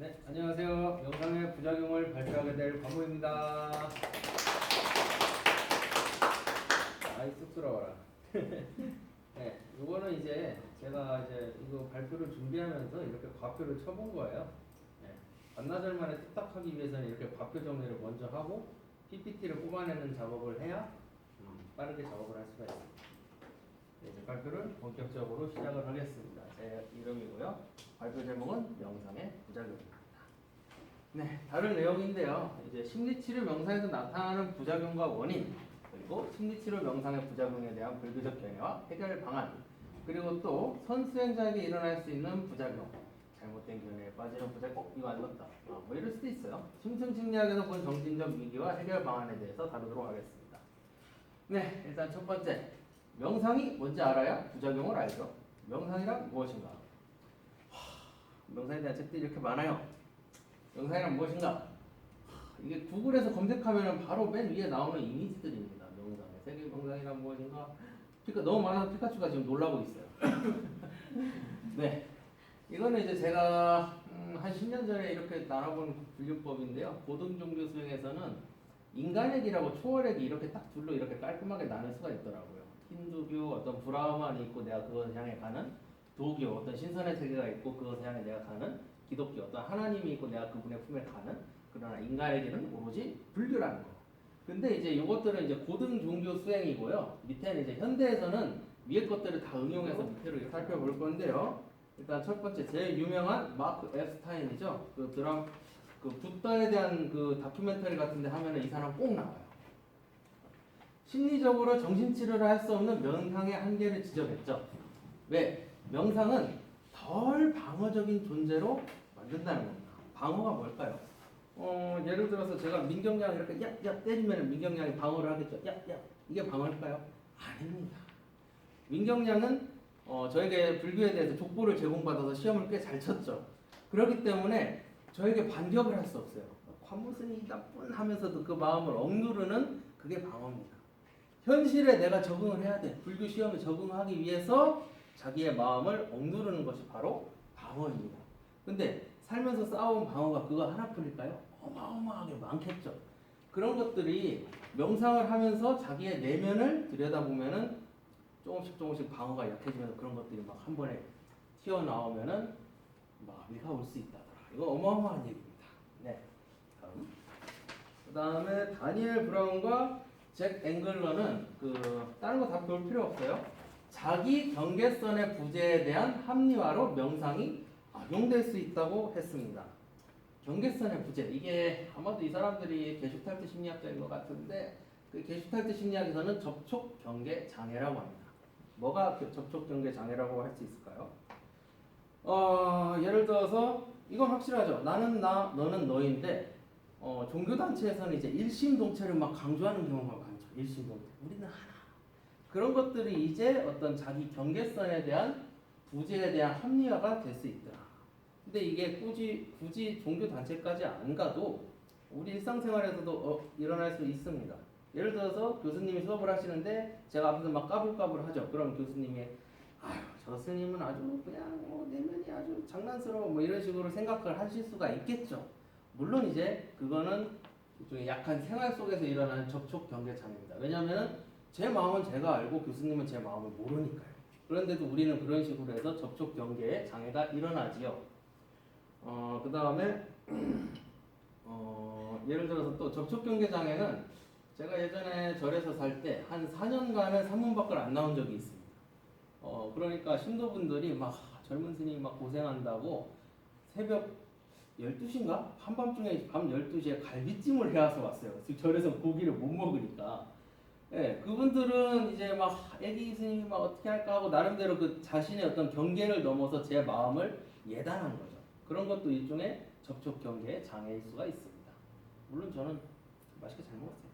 네, 안녕하세요. 명상의 부작용을 발표하게 될 관무입니다. 아이 쑥스러워라. 네, 이거는 이제 제가 이거 발표를 준비하면서 이렇게 과표를 쳐본 거예요. 네, 반나절 만에 뚝딱하기 위해서는 이렇게 과표 정리를 먼저 하고 PPT를 뽑아내는 작업을 해야 빠르게 작업을 할 수가 있습니다. 네, 이제 발표를 본격적으로 시작을 하겠습니다. 제 이름이고요. 발표 제목은 명상의 부작용입니다. 네, 다른 내용인데요. 이제 심리치료 명상에서 나타나는 부작용과 원인, 그리고 심리치료 명상의 부작용에 대한 불교적 견해와 해결 방안, 그리고 또 선수행자에게 일어날 수 있는 부작용, 잘못된 견해에 빠지는 부작용, 이거 안 맞다. 뭐 이럴 수도 있어요. 심층심리학에서 본 정신적 위기와 해결 방안에 대해서 다루도록 하겠습니다. 네, 일단 첫 번째, 명상이 뭔지 알아야 부작용을 알죠. 명상이란 무엇인가? 명상에 대한 책들이 이렇게 많아요. 명상이란 무엇인가? 이게 구글에서 검색하면 바로 맨 위에 나오는 이미지들입니다. 명상의 세계 명상이란 무엇인가? 너무 많아서 피카츄가 지금 놀라고 있어요. 네, 이거는 이제 제가 한 10년 전에 이렇게 나눠본 분류법인데요. 고등종교 수행에서는 인간액이라고 초월액이 이렇게 딱 둘로 이렇게 깔끔하게 나눌 수가 있더라고요. 힌두교 어떤 브라흐만이 있고 내가 그것을 향해 가는, 도교 어떤 신선의 세계가 있고 그것을 향해 내가 가는, 기독교 어떤 하나님이 있고 내가 그분의 품에 가는, 그러나 인간에게는 오로지 불교라는 거. 근데 이제 이것들은 이제 고등 종교 수행이고요. 밑에는 이제 현대에서는 위에 것들을 다 응용해서 밑으로 살펴볼 건데요. 일단 첫 번째 제일 유명한 마크 앱스타인이죠. 그 붓다에 대한 그 다큐멘터리 같은데 하면은 이 사람 꼭 나와요. 심리적으로 정신치료를 할 수 없는 명상의 한계를 지적했죠. 왜? 명상은 덜 방어적인 존재로 만든다는 겁니다. 방어가 뭘까요? 예를 들어서 제가 민경양 이렇게 야 때리면 민경양이 방어를 하겠죠. 야 이게 방어일까요? 아닙니다. 민경양은 저에게 불교에 대해서 족보를 제공받아서 시험을 꽤 잘 쳤죠. 그렇기 때문에 저에게 반격을 할 수 없어요. 관무스님이 나쁜 하면서도 그 마음을 억누르는 그게 방어입니다. 현실에 내가 적응을 해야 돼. 불교 시험에 적응하기 위해서 자기의 마음을 억누르는 것이 바로 방어입니다. 근데 살면서 쌓아온 방어가 그거 하나뿐일까요? 어마어마하게 많겠죠. 그런 것들이 명상을 하면서 자기의 내면을 들여다보면은 조금씩 방어가 약해지면서 그런 것들이 막 한 번에 튀어나오면은 마비가 올 수 있다더라. 이거 어마어마한 얘기입니다. 네. 그 다음에 다니엘 브라운과 잭 앵글러는 다른 거 다 볼 필요 없어요. 자기 경계선의 부재에 대한 합리화로 명상이 악용될 수 있다고 했습니다. 경계선의 부재, 이게 아마도 이 사람들이 게슈탈트 심리학자인 것 같은데 그 게슈탈트 심리학에서는 접촉 경계 장애라고 합니다. 뭐가 접촉 경계 장애라고 할 수 있을까요? 예를 들어서 이건 확실하죠. 나는 나, 너는 너인데 종교단체에서는 이제 일심동체를 막 강조하는 경우가 많죠. 일심동체. 우리는 하나. 그런 것들이 이제 어떤 자기 경계선에 대한 부재에 대한 합리화가 될 수 있더라. 근데 이게 굳이 종교단체까지 안 가도 우리 일상생활에서도 일어날 수 있습니다. 예를 들어서 교수님이 수업을 하시는데 제가 앞에서 막 까불까불 하죠. 그럼 교수님이 아유 저 스님은 아주 그냥 내면이 아주 장난스러워 뭐 이런 식으로 생각을 하실 수가 있겠죠. 물론 이제 그거는 일종의 약한 생활 속에서 일어나는 접촉 경계 장애입니다. 왜냐하면 제 마음은 제가 알고 교수님은 제 마음을 모르니까요. 그런데도 우리는 그런 식으로 해서 접촉 경계에 장애가 일어나지요. 그 다음에 예를 들어서 또 접촉 경계 장애는 제가 예전에 절에서 살 때 한 4년간은 산문 밖을 안 나온 적이 있습니다. 그러니까 신도분들이 막 젊은 스님이 막 고생한다고 새벽 12시인가? 한밤중에 밤 12시에 갈비찜을 해와서 왔어요. 절에서 고기를 못 먹으니까. 예, 그분들은 이제 막 애기 스님이 막 어떻게 할까 하고 나름대로 그 자신의 어떤 경계를 넘어서 제 마음을 예단한 거죠. 그런 것도 일종의 접촉 경계의 장애일 수가 있습니다. 물론 저는 맛있게 잘 먹었어요.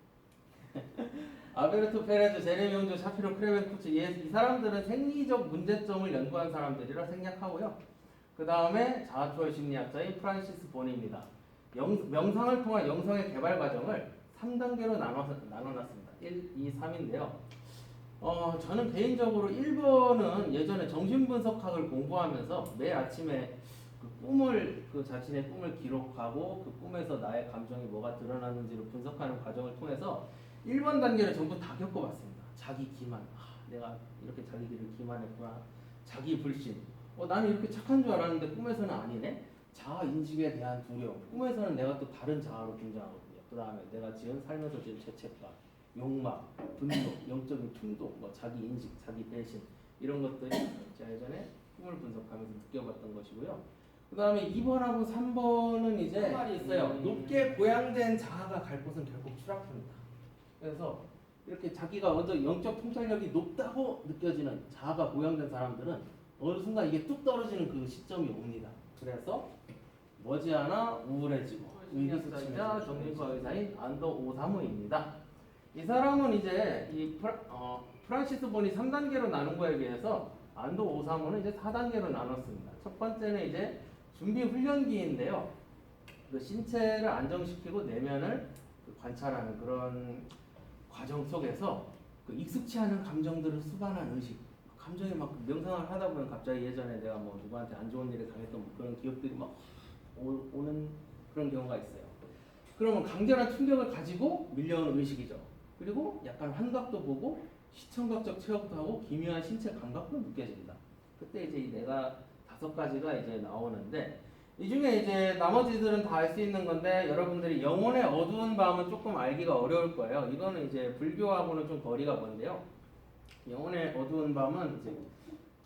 아베르토 페레즈, 제레미 홍조, 샤피로 크레벤쿠츠 이 사람들은 생리적 문제점을 연구한 사람들이라 생략하고요. 그 다음에 자아초월 심리학자인 프란시스 본입니다. 명상을 통한 영성의 개발 과정을 3단계로 나눠놨습니다. 1, 2, 3인데요. 저는 개인적으로 1번은 예전에 정신분석학을 공부하면서 매일 아침에 그 자신의 꿈을 기록하고 그 꿈에서 나의 감정이 뭐가 드러나는지를 분석하는 과정을 통해서 1번 단계를 전부 다 겪어봤습니다. 자기 기만, 내가 이렇게 자기 길을 기만했구나. 자기 불신, 나는 이렇게 착한 줄 알았는데 꿈에서는 아니네. 자아 인식에 대한 두려움, 꿈에서는 내가 또 다른 자아로 등장하거든요. 그 다음에 내가 지은 살면서 지은 죄책감, 욕망, 분노, 영적인 충동, 자기 인식, 자기 배신, 이런 것들이 제가 예전에 꿈을 분석하면서 느껴봤던 것이고요. 그 다음에 2번하고 3번은 이제 말이 있어요. 높게 보양된 자아가 갈 곳은 결국 추락합니다. 그래서 이렇게 자기가 어떤 영적 통찰력이 높다고 느껴지는 자아가 보양된 사람들은 어느 순간 이게 뚝 떨어지는 그 시점이 옵니다. 그래서 머지않아 우울해지고 의기소침해지자 정신과 의사인 안도 오사무입니다. 이 사람은 이제 프란시스 본이 3단계로 나눈 거에 비해서 안도 오사무는 이제 4단계로 나눴습니다. 첫 번째는 이제 준비 훈련기인데요. 그 신체를 안정시키고 내면을 관찰하는 그런 과정 속에서 그 익숙치 않은 감정들을 수반한 의식, 감정이 막 명상을 하다 보면 갑자기 예전에 내가 뭐 누구한테 안 좋은 일을 당했던 그런 기억들이 막 오는 그런 경우가 있어요. 그러면 강렬한 충격을 가지고 밀려오는 의식이죠. 그리고 약간 환각도 보고 시청각적 체험도 하고 기묘한 신체 감각도 느껴진다. 그때 이제 내가 5가지가 이제 나오는데 이 중에 이제 나머지들은 다 알 수 있는 건데 여러분들이 영혼의 어두운 밤은 조금 알기가 어려울 거예요. 이거는 이제 불교하고는 좀 거리가 먼데요. 영혼의 어두운 밤은 이제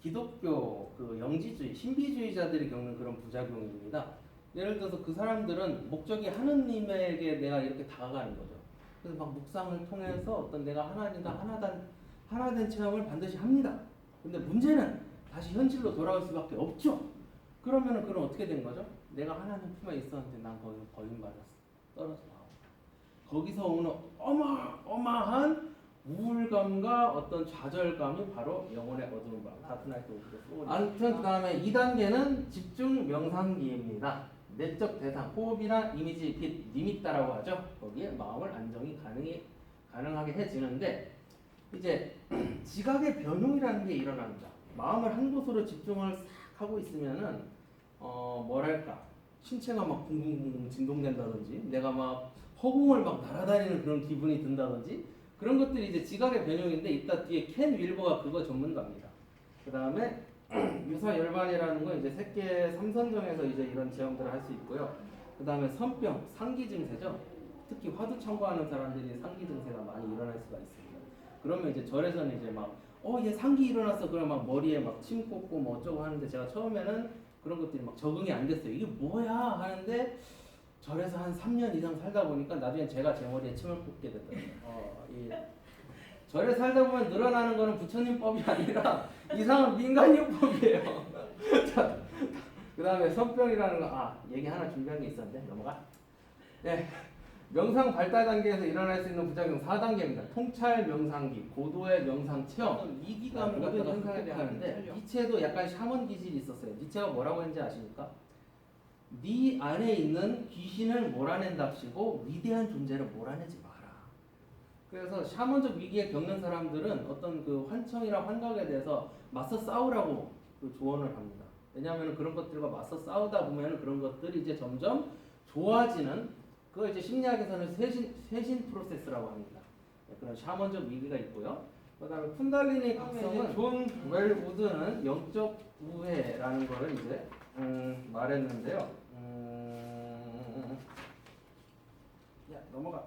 기독교 그 영지주의, 신비주의자들이 겪는 그런 부작용입니다. 예를 들어서 그 사람들은 목적이 하느님에게 내가 이렇게 다가가는 거죠. 그래서 막 묵상을 통해서 어떤 내가 하나님과 하나된 체험을 반드시 합니다. 근데 문제는 다시 현실로 돌아올 수밖에 없죠. 그러면은 그럼 어떻게 된 거죠? 내가 하나님 품에 있었는데 난 거기서 버림받았어. 떨어져 나오고. 거기서 오는 어마어마한 우울감과 어떤 좌절감이 바로 영혼의 어두운 밤. 다크나이트 오브 더 소울. 아무튼 그 다음에 2단계는 집중 명상기입니다. 내적 대상, 호흡이나 이미지, 빛, 니미따라고 하죠. 거기에 마음을 안정이 가능하게 해지는데 이제 지각의 변용이라는 게 일어납니다. 마음을 한 곳으로 집중을 싹 하고 있으면은 뭐랄까 신체가 막 붕붕붕붕 진동된다든지 내가 막 허공을 막 날아다니는 그런 기분이 든다든지 그런 것들이 이제 지각의 변형인데 이따 뒤에 켄 윌버가 그거 전문가입니다. 그 다음에 유사열반이라는 건 이제 새끼 삼선정에서 이제 이런 체험들을 할 수 있고요. 그 다음에 선병, 상기 증세죠. 특히 화두 청구하는 사람들이 상기 증세가 많이 일어날 수가 있습니다. 그러면 이제 절에서는 이제 막 얘 상기 일어났어. 그럼 막 머리에 막 침 꽂고 뭐 어쩌고 하는데 제가 처음에는 그런 것들이 막 적응이 안 됐어요. 이게 뭐야 하는데 절에서 한 3년 이상 살다 보니까 나중에 제가 제 머리에 침을 꽂게 되더라고요. 절에 살다 보면 늘어나는 거는 부처님법이 아니라 이상한 민간요법이에요. 자, 그 다음에 선병이라는 거, 얘기 하나 준비한 게 있었는데 넘어가. 네, 명상 발달 단계에서 일어날 수 있는 부작용 4단계입니다. 통찰 명상기, 고도의 명상 체험, 이기감을 갖다가 획득하는데 니체도 약간 샤먼 기질이 있었어요. 니체가 뭐라고 했는지 아십니까? 네 안에 있는 귀신을 몰아낸답시고 위대한 존재를 몰아내지 마라. 그래서 샤먼적 위기에 겪는 사람들은 어떤 그 환청이나 환각에 대해서 맞서 싸우라고 그 조언을 합니다. 왜냐하면 그런 것들과 맞서 싸우다 보면 그런 것들이 이제 점점 좋아지는 그거 이제 심리학에서는 쇄신 프로세스라고 합니다. 그런 샤먼적 위기가 있고요. 그다음에 쿤달리니 각성은 존 웰우드는 영적 우회라는 거를 이제 말했는데요. 넘어가.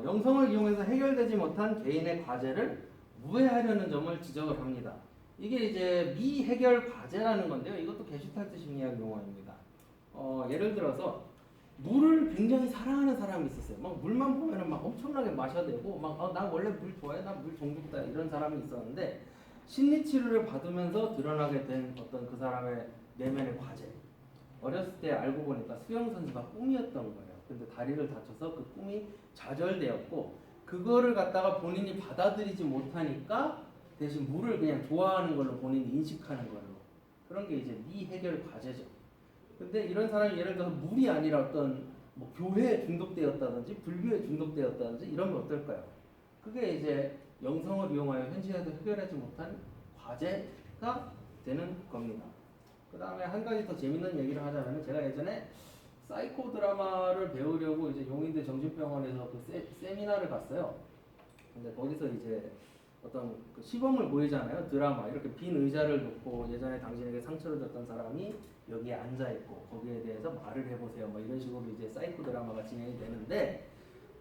영성을 이용해서 해결되지 못한 개인의 과제를 우회하려는 점을 지적을 합니다. 이게 이제 미해결 과제라는 건데요. 이것도 게슈탈트 심리학 용어입니다. 예를 들어서 물을 굉장히 사랑하는 사람이 있었어요. 막 물만 보면은 막 엄청나게 마셔대고 막 난 원래 물 좋아해, 나 물 종족다 이런 사람이 있었는데 심리 치료를 받으면서 드러나게 된 어떤 그 사람의 내면의 과제. 어렸을 때 알고 보니까 수영 선수가 꿈이었던 거예요. 근데 다리를 다쳐서 그 꿈이 좌절되었고 그거를 갖다가 본인이 받아들이지 못하니까 대신 물을 그냥 좋아하는 걸로 본인이 인식하는 걸로 그런 게 이제 미해결 과제죠. 근데 이런 사람이 예를 들어서 물이 아니라 어떤 뭐 교회에 중독되었다든지 불교에 중독되었다든지 이러면 어떨까요? 그게 이제 영성을 이용하여 현실에서 해결하지 못한 과제가 되는 겁니다. 그 다음에 한 가지 더 재밌는 얘기를 하자면 제가 예전에 사이코 드라마를 배우려고 이제 용인대 정신병원에서 그 세미나를 갔어요. 근데 거기서 이제 어떤 그 시범을 보이잖아요. 드라마 이렇게 빈 의자를 놓고 예전에 당신에게 상처를 줬던 사람이 여기에 앉아 있고 거기에 대해서 말을 해보세요. 뭐 이런 식으로 이제 사이코 드라마가 진행이 되는데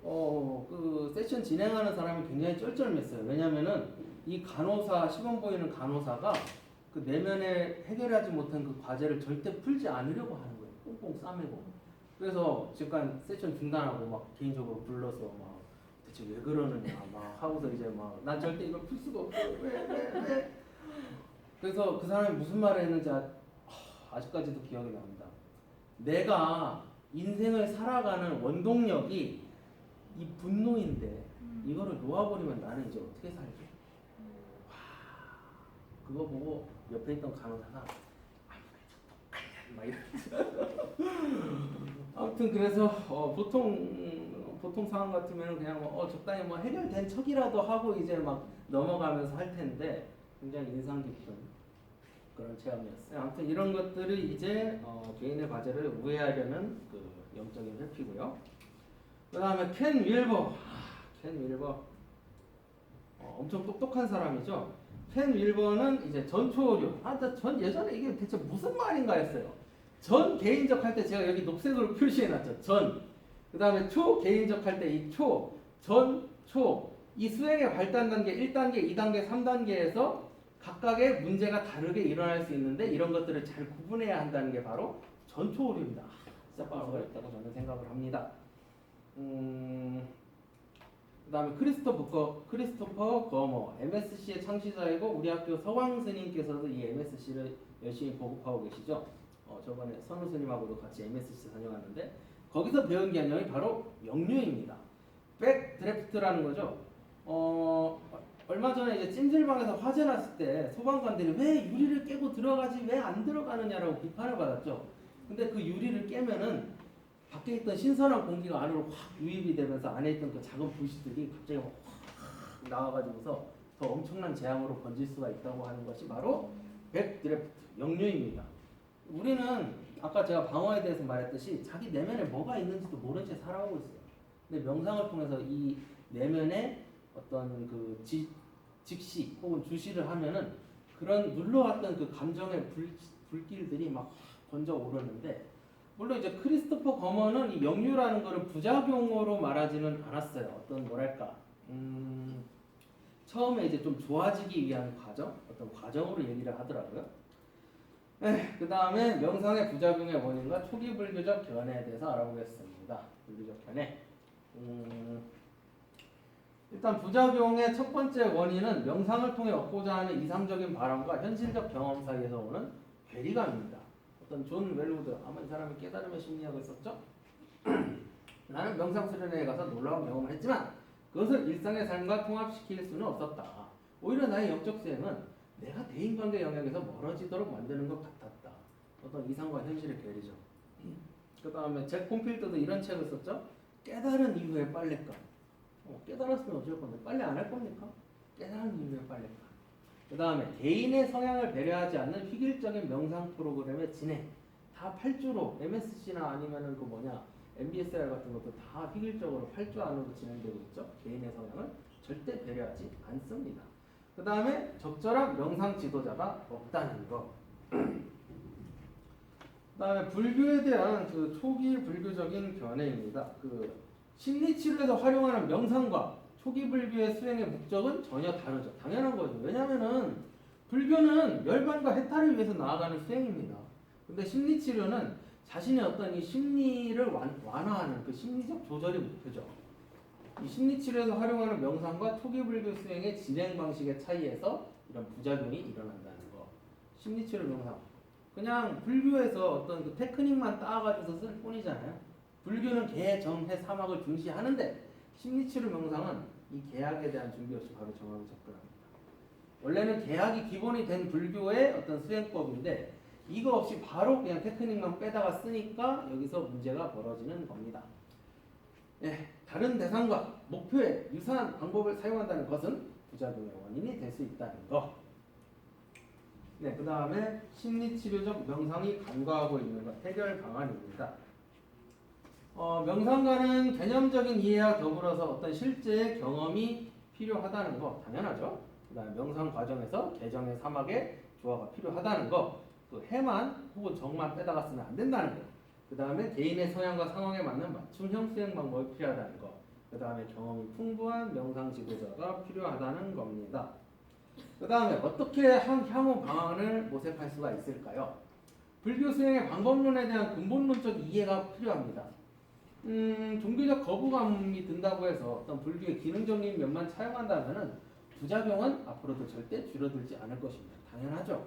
그 세션 진행하는 사람이 굉장히 쩔쩔맸어요. 왜냐면은 이 간호사 시범 보이는 간호사가 그 내면에 해결하지 못한 그 과제를 절대 풀지 않으려고 하는 거예요. 꽁꽁 싸매고. 그래서 잠깐 세션 중단하고 막 개인적으로 불러서 막 대체 왜 그러느냐 막 하고서 이제 막 난 절대 이걸 풀 수가 없어 왜 그래서 그 사람이 무슨 말을 했는지 아직까지도 기억이 납니다. 내가 인생을 살아가는 원동력이 이 분노인데 이거를 놓아버리면 나는 이제 어떻게 살지? 와, 그거 보고 옆에 있던 간호사가 막 이러면서 아무튼 그래서 보통 상황 같으면 그냥 적당히 뭐 해결된 척이라도 하고 이제 막 넘어가면서 할 텐데 굉장히 인상 깊은 그런 체험이었어요. 아무튼 이런 것들이 이제 개인의 과제를 우회하려는 그 영적인 회피고요. 그 다음에 켄 윌버. 켄 윌버 엄청 똑똑한 사람이죠. 켄 윌버는 이제 전초오류. 전 예전에 이게 대체 무슨 말인가 했어요. 전 개인적 할 때 제가 여기 녹색으로 표시해놨죠. 전. 그 다음에 초 개인적 할 때 이 초, 전, 초. 이 수행의 발단 단계 1단계, 2단계, 3단계에서 각각의 문제가 다르게 일어날 수 있는데 이런 것들을 잘 구분해야 한다는 게 바로 전초오류입니다. 진짜 빠르가 있다고 저는 생각을 합니다. 그 다음에 크리스토퍼 거머, MSC의 창시자이고 우리 학교 서광 스님께서도 이 MSC를 열심히 보급하고 계시죠. 저번에 선우 스님하고도 같이 MSC 다녀갔는데 거기서 배운 개념이 바로 역류입니다. 백 드래프트라는 거죠. 얼마 전에 이제 찜질방에서 화재 났을 때 소방관들이 왜 유리를 깨고 들어가지 왜 안 들어가느냐라고 비판을 받았죠. 근데 그 유리를 깨면은 밖에 있던 신선한 공기가 안으로 확 유입이 되면서 안에 있던 그 작은 불씨들이 갑자기 확 나와가지고서 더 엄청난 재앙으로 번질 수가 있다고 하는 것이 바로 백 드래프트, 역류입니다. 우리는 아까 제가 방어에 대해서 말했듯이 자기 내면에 뭐가 있는지도 모른 채 살아오고 있어요. 근데 명상을 통해서 이 내면에 어떤 그 직시 혹은 주시를 하면은 그런 눌러왔던 그 감정의 불길들이 막 번져 오르는데 물론 이제 크리스토퍼 거머는 이 역류라는 거를 부작용으로 말하지는 않았어요. 어떤 뭐랄까 처음에 이제 좀 좋아지기 위한 과정, 어떤 과정으로 얘기를 하더라고요. 그 다음에 명상의 부작용의 원인과 초기 불교적 견해에 대해서 알아보겠습니다. 불교적 견해. 일단 부작용의 첫 번째 원인은 명상을 통해 얻고자 하는 이상적인 바람과 현실적 경험 사이에서 오는 괴리감입니다. 어떤 존 웰우드, 아마 이 사람이 깨달음의 심리학을 썼죠? 나는 명상 수련회에 가서 놀라운 경험을 했지만 그것을 일상의 삶과 통합시킬 수는 없었다. 오히려 나의 영적 수행은 내가 대인관계 영역에서 멀어지도록 만드는 것 같았다. 어떤 이상과 현실의 괴리죠. 그 다음에 잭 콘필드도 이런 책을 썼죠? 깨달은 이후의 빨랫감. 깨달았으면 어쩔 건데 빨래 안 할 겁니까? 깨달은 이후의 빨랫감. 그 다음에 개인의 성향을 배려하지 않는 휘길적인 명상 프로그램의 진행. 다 8주로 MSC나 아니면은 그 MBSR 같은 것도 다 휘길적으로 8주 안으로 진행되고 있죠. 개인의 성향을 절대 배려하지 않습니다. 그 다음에 적절한 명상 지도자가 없다는 거. 그 다음에 불교에 대한 그 초기 불교적인 견해입니다. 그 심리치료에서 활용하는 명상과 초기 불교의 수행의 목적은 전혀 다르죠. 당연한 거죠. 왜냐면은 불교는 멸반과 해탈을 위해서 나아가는 수행입니다. 근데 심리치료는 자신의 어떤 이 심리를 완화하는 그 심리적 조절이 목표죠. 이 심리치료에서 활용하는 명상과 초기 불교 수행의 진행 방식의 차이에서 이런 부작용이 일어난다는 거. 심리치료 명상. 그냥 불교에서 어떤 그 테크닉만 따가지고서 쓸 뿐이잖아요. 불교는 계, 정, 해, 사막을 중시하는데 심리치료 명상은 이 계약에 대한 준비 없이 바로 정하고 접근합니다. 원래는 계약이 기본이 된 불교의 어떤 수행법인데 이거 없이 바로 그냥 테크닉만 빼다가 쓰니까 여기서 문제가 벌어지는 겁니다. 다른 대상과 목표에 유사한 방법을 사용한다는 것은 부작용의 원인이 될 수 있다는 거. 네, 그 다음에 심리치료적 명상이 간과하고 있는 것 해결 방안입니다. 명상과는 개념적인 이해와 더불어서 어떤 실제 경험이 필요하다는 거 당연하죠. 그 다음에 명상 과정에서 개정의 사막의 조화가 필요하다는 거, 또 해만 혹은 정만 빼다가 쓰면 안 된다는 거, 그 다음에 개인의 성향과 상황에 맞는 맞춤형 수행 방법이 필요하다는 거, 그 다음에 경험이 풍부한 명상 지도자가 필요하다는 겁니다. 그 다음에 어떻게 향후 방안을 모색할 수가 있을까요? 불교 수행의 방법론에 대한 근본론적 이해가 필요합니다. 종교적 거부감이 든다고 해서 어떤 불교의 기능적인 면만 차용한다면은 부작용은 앞으로도 절대 줄어들지 않을 것입니다. 당연하죠.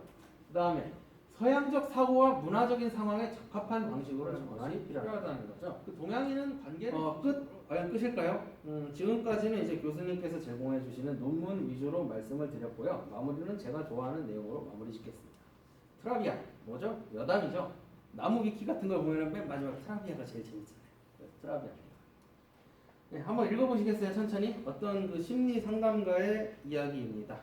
그 다음에 서양적 사고와 문화적인 상황에 적합한 방식으로 전환이 필요하다는 거죠. 그 동양인은 관계를 끝일까요? 지금까지는 이제 교수님께서 제공해 주시는 논문 위주로 말씀을 드렸고요. 마무리는 제가 좋아하는 내용으로 마무리 짓겠습니다. 트라비아 뭐죠? 여담이죠. 나무 위키 같은 걸 보면은 맨 마지막 트라비아가 제일 재밌잖아요. 트라비아. 네, 한번 읽어보시겠어요? 천천히. 어떤 그 심리 상담가의 이야기입니다.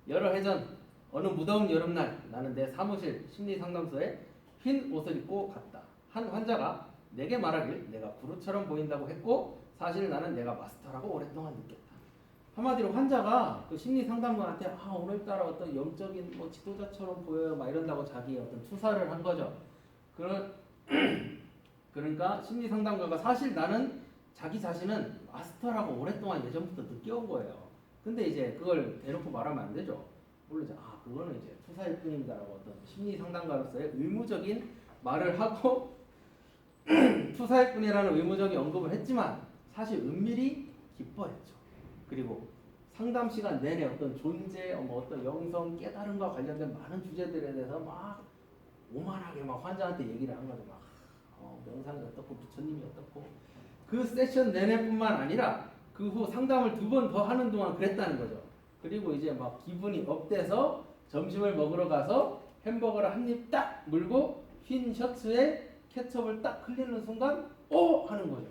여러 해 전 어느 무더운 여름날 나는 내 사무실 심리 상담소에 흰 옷을 입고 갔다. 한 환자가 내게 말하길 내가 구루처럼 보인다고 했고 사실 나는 내가 마스터라고 오랫동안 느꼈다. 한마디로 환자가 그 심리 상담가한테 오늘따라 어떤 영적인 뭐 지도자처럼 보여요 막 이런다고 자기의 어떤 투사를 한 거죠. 그러니까 심리 상담가가 사실 나는 자기 자신은 마스터라고 오랫동안 예전부터 느껴온 거예요. 근데 이제 그걸 대놓고 말하면 안 되죠. 물론 그거는 이제 투사일 뿐입니다라고 어떤 심리 상담가로서의 의무적인 말을 하고 투사일 뿐이라는 의무적인 언급을 했지만 사실 은밀히 기뻐했죠. 그리고 상담 시간 내내 어떤 존재, 어떤 영성, 깨달음과 관련된 많은 주제들에 대해서 막 오만하게 막 환자한테 얘기를 한 거죠. 막 명상이 어떻고 부처님이 어떻고 그 세션 내내뿐만 아니라 그 후 상담을 2번 더 하는 동안 그랬다는 거죠. 그리고 이제 막 기분이 업돼서 점심을 먹으러 가서 햄버거를 한 입 딱 물고 흰 셔츠에 케첩을 딱 흘리는 순간 하는 거죠.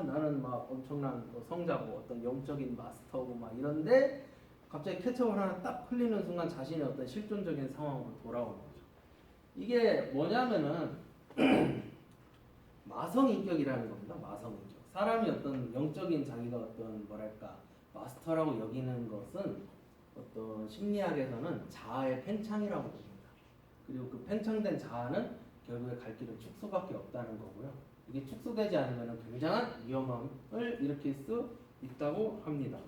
나는 막 엄청난 성자고 어떤 영적인 마스터고 막 이런데 갑자기 케첩을 하나 딱 흘리는 순간 자신의 어떤 실존적인 상황으로 돌아오는 거죠. 이게 뭐냐면은 마성인격이라는 겁니다. 마성인격. 사람이 어떤 영적인 자기가 어떤 뭐랄까 마스터라고 여기는 것은 어떤 심리학에서는 자아의 팽창이라고 봅니다. 그리고 그 팽창된 자아는 결국에 갈 길은 축소밖에 없다는 거고요. 이게 축소되지 않으면 굉장한 위험함을 일으킬 수 있다고 합니다.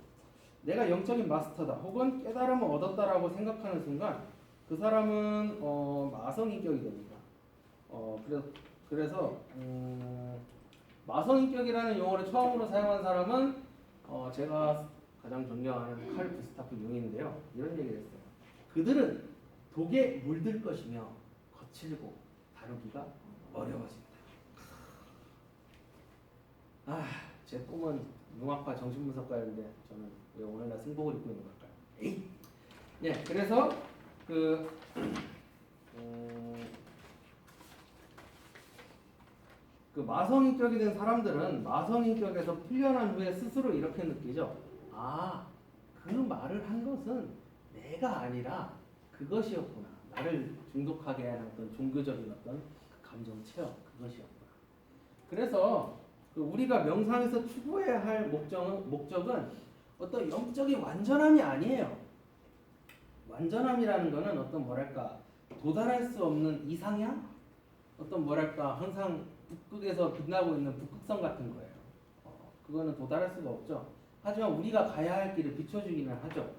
내가 영적인 마스터다 혹은 깨달음을 얻었다라고 생각하는 순간 그 사람은 마성인격이 됩니다. 그래서 마성인격이라는 용어를 처음으로 사용한 사람은 제가 가장 존경하는 칼 구스타프 융인데요. 이런 얘기를 했어요. 그들은 독에 물들 것이며 거칠고 다루기가 어려워진다. 제 꿈은 융합파 정신분석가였는데 저는 왜 오늘날 승복을 입고 있는 걸까요? 네, 그래서 그 마성인격이 된 사람들은 마성인격에서 풀려난 후에 스스로 이렇게 느끼죠. 그 말을 한 것은 내가 아니라 그것이었구나. 나를 중독하게 하는 어떤 종교적인 어떤 감정 체험 그것이었구나. 그래서 우리가 명상에서 추구해야 할 목적은 어떤 영적인 완전함이 아니에요. 완전함이라는 것은 어떤 뭐랄까 도달할 수 없는 이상향? 어떤 뭐랄까 항상 북극에서 빛나고 있는 북극성 같은 거예요. 그거는 도달할 수가 없죠. 하지만 우리가 가야 할 길을 비춰주기는 하죠.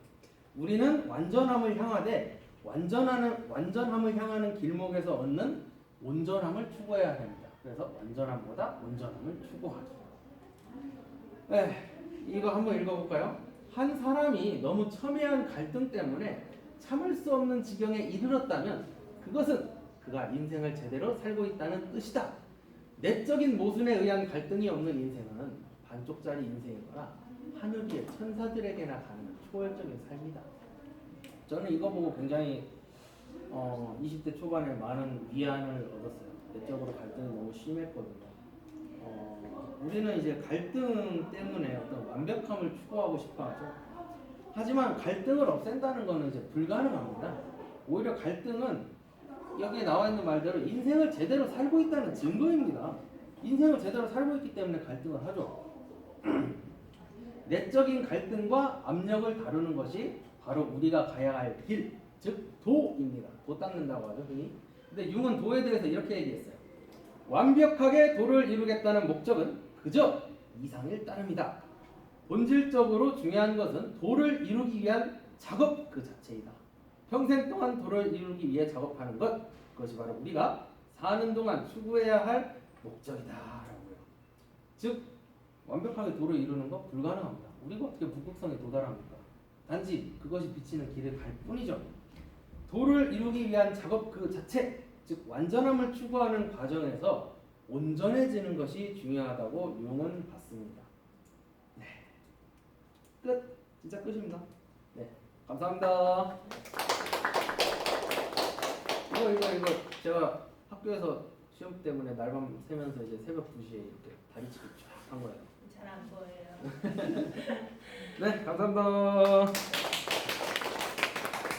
우리는 완전함을 향하되 완전함을 향하는 길목에서 얻는 온전함을 추구해야 합니다. 그래서 완전함보다 온전함을 추구하기. 이거 한번 읽어볼까요? 한 사람이 너무 첨예한 갈등 때문에 참을 수 없는 지경에 이르렀다면 그것은 그가 인생을 제대로 살고 있다는 뜻이다. 내적인 모순에 의한 갈등이 없는 인생은 반쪽짜리 인생이거나 하늘 위의 천사들에게나 가능한 초월적인 삶이다. 저는 이거 보고 굉장히 20대 초반에 많은 위안을 얻었어요. 내적으로 갈등이 너무 심했거든요. 우리는 이제 갈등 때문에 어떤 완벽함을 추구하고 싶어 하죠. 하지만 갈등을 없앤다는 것은 이제 불가능합니다. 오히려 갈등은 여기에 나와 있는 말대로 인생을 제대로 살고 있다는 증거입니다. 인생을 제대로 살고 있기 때문에 갈등을 하죠. 내적인 갈등과 압력을 다루는 것이 바로 우리가 가야 할 길, 즉 도입니다. 도 닦는다고 하죠, 흔히. 근데 융은 도에 대해서 이렇게 얘기했어요. 완벽하게 도를 이루겠다는 목적은 그저 이상일 따름이다. 본질적으로 중요한 것은 도를 이루기 위한 작업 그 자체이다. 평생 동안 도를 이루기 위해 작업하는 것, 그것이 바로 우리가 사는 동안 추구해야 할 목적이다라고요. 즉 완벽하게 도를 이루는 것 불가능합니다. 우리가 어떻게 북극성에 도달합니까? 단지 그것이 비치는 길을 갈 뿐이죠. 도를 이루기 위한 작업 그 자체, 즉 완전함을 추구하는 과정에서 온전해지는 것이 중요하다고 융은 봤습니다. 네, 끝. 진짜 끝입니다. 네, 감사합니다. 이거 제가 학교에서 시험 때문에 날밤 새면서 이제 새벽 2시에 이렇게 다리치기 쫙 한 거예요. 잘 안 보여요. 네, 감사합니다.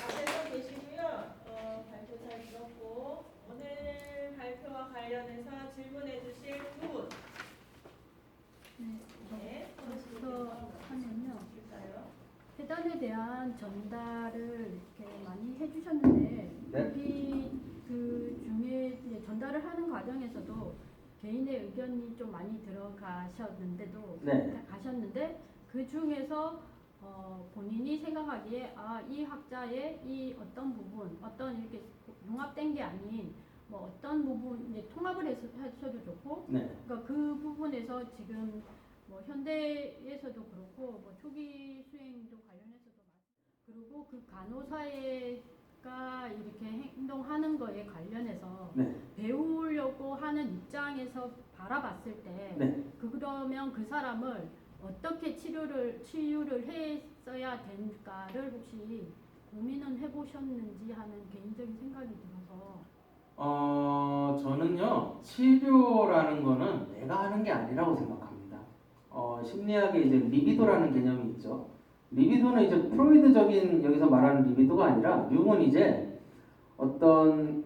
앞에서 계시고요. 발표 잘 들었고 오늘 발표와 관련해서 질문해 주실 두 분. 네, 저부터 하면요. 볼까요? 회단에 대한 전달을 이렇게 많이 해주셨는데 네. 여기 그 중에 이제 전달을 하는 과정에서도 개인의 의견이 좀 많이 들어가셨는데도 네. 가셨는데 그 중에서 본인이 생각하기에 이 학자의 이 어떤 부분 어떤 이렇게 융합된 게 아닌 뭐 어떤 부분 이제 통합을 하셔도 좋고 네. 그러니까 그 부분에서 지금 뭐 현대에서도 그렇고 뭐 초기 수행도 관련해서도 그리고 그 간호사가 이렇게 행동하는 거에 관련해서 네. 배우려고 하는 입장에서 바라봤을 때 네. 그러면 그 사람을 어떻게 치료를 했어야 될까를 혹시 고민은 해보셨는지 하는 개인적인 생각이 들어서 저는요 치료라는 거는 내가 하는 게 아니라고 생각합니다. 심리학에 이제 리비도라는 개념이 있죠. 리비도는 이제 프로이드적인 여기서 말하는 리비도가 아니라 융은 이제 어떤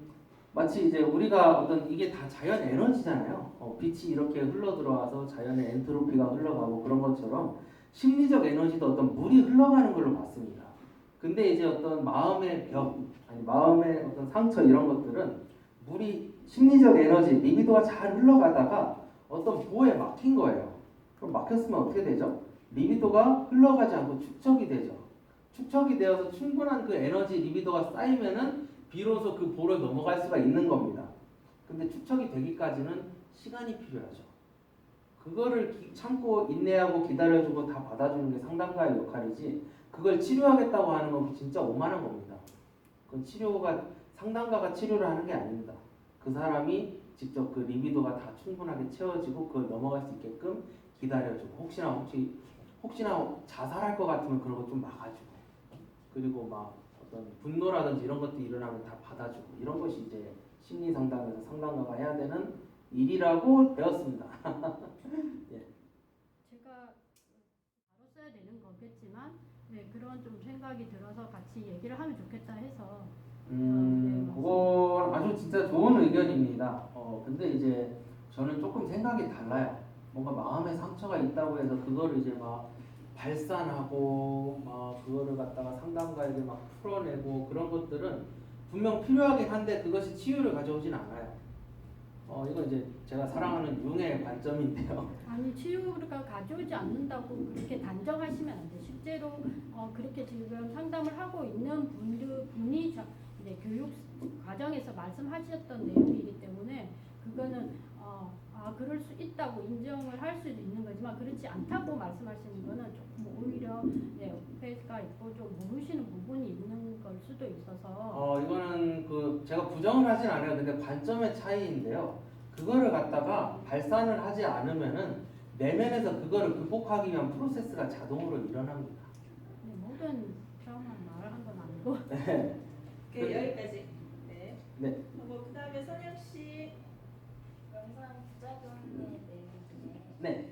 마치 이제 우리가 어떤 이게 다 자연 에너지잖아요. 빛이 이렇게 흘러 들어와서 자연의 엔트로피가 흘러가고 그런 것처럼 심리적 에너지도 어떤 물이 흘러가는 걸로 봤습니다. 근데 이제 어떤 마음의 벽, 아니 마음의 어떤 상처 이런 것들은 물이 심리적 에너지, 리비도가 잘 흘러가다가 어떤 보에 막힌 거예요. 그럼 막혔으면 어떻게 되죠? 리비도가 흘러가지 않고 축적이 되죠. 축적이 되어서 충분한 그 에너지 리비도가 쌓이면은 비로소 그 보를 넘어갈 수가 있는 겁니다. 근데 축적이 되기까지는 시간이 필요하죠. 그거를 참고 인내하고 기다려주고 다 받아주는 게 상담가의 역할이지 그걸 치료하겠다고 하는 건 진짜 오만한 겁니다. 그건 치료가 상담가가 치료를 하는 게 아닙니다. 그 사람이 직접 그 리비도가 다 충분하게 채워지고 그걸 넘어갈 수 있게끔 기다려주고 혹시나 자살할 것 같으면 그런 거 좀 막아주고 그리고 막 어떤 분노라든지 이런 것도 일어나면 다 받아주고 이런 것이 이제 심리 상담에서 상담가가 해야 되는 일이라고 배웠습니다. 예. 제가 바로 써야 되는 거겠지만 네, 그런 좀 생각이 들어서 같이 얘기를 하면 좋겠다 해서 그건 아주 진짜 좋은 의견입니다. 근데 이제 저는 조금 생각이 달라요. 뭔가 마음의 상처가 있다고 해서 그거를 이제 막 발산하고 막 그거를 갖다가 상담가에게 막 풀어내고 그런 것들은 분명 필요하긴 한데 그것이 치유를 가져오진 않아요. 이건 이제 제가 사랑하는 융의 관점인데요. 아니 치유가 가져오지 않는다고 그렇게 단정하시면 안 돼요. 실제로 그렇게 지금 상담을 하고 있는 분이 이제 교육 과정에서 말씀하셨던 내용이기 때문에 그거는 그럴 수 있다고 인정을 할 수도 있는 거지만 그렇지 않다고 말씀하시는 거는 조금 오히려 오해가 있고 좀 모르시는 부분이 있는 걸 수도 있어서 이거는 그 제가 부정을 하진 않아요. 근데 관점의 차이인데요. 그거를 갖다가 발산을 하지 않으면은 내면에서 그거를 극복하기 위한 프로세스가 자동으로 일어납니다. 모든 트라우마는 말한 건 아니고 네. 여기까지. 네. 네. 그 다음에 선영 씨. 영상 부작용의 내용 중에 네.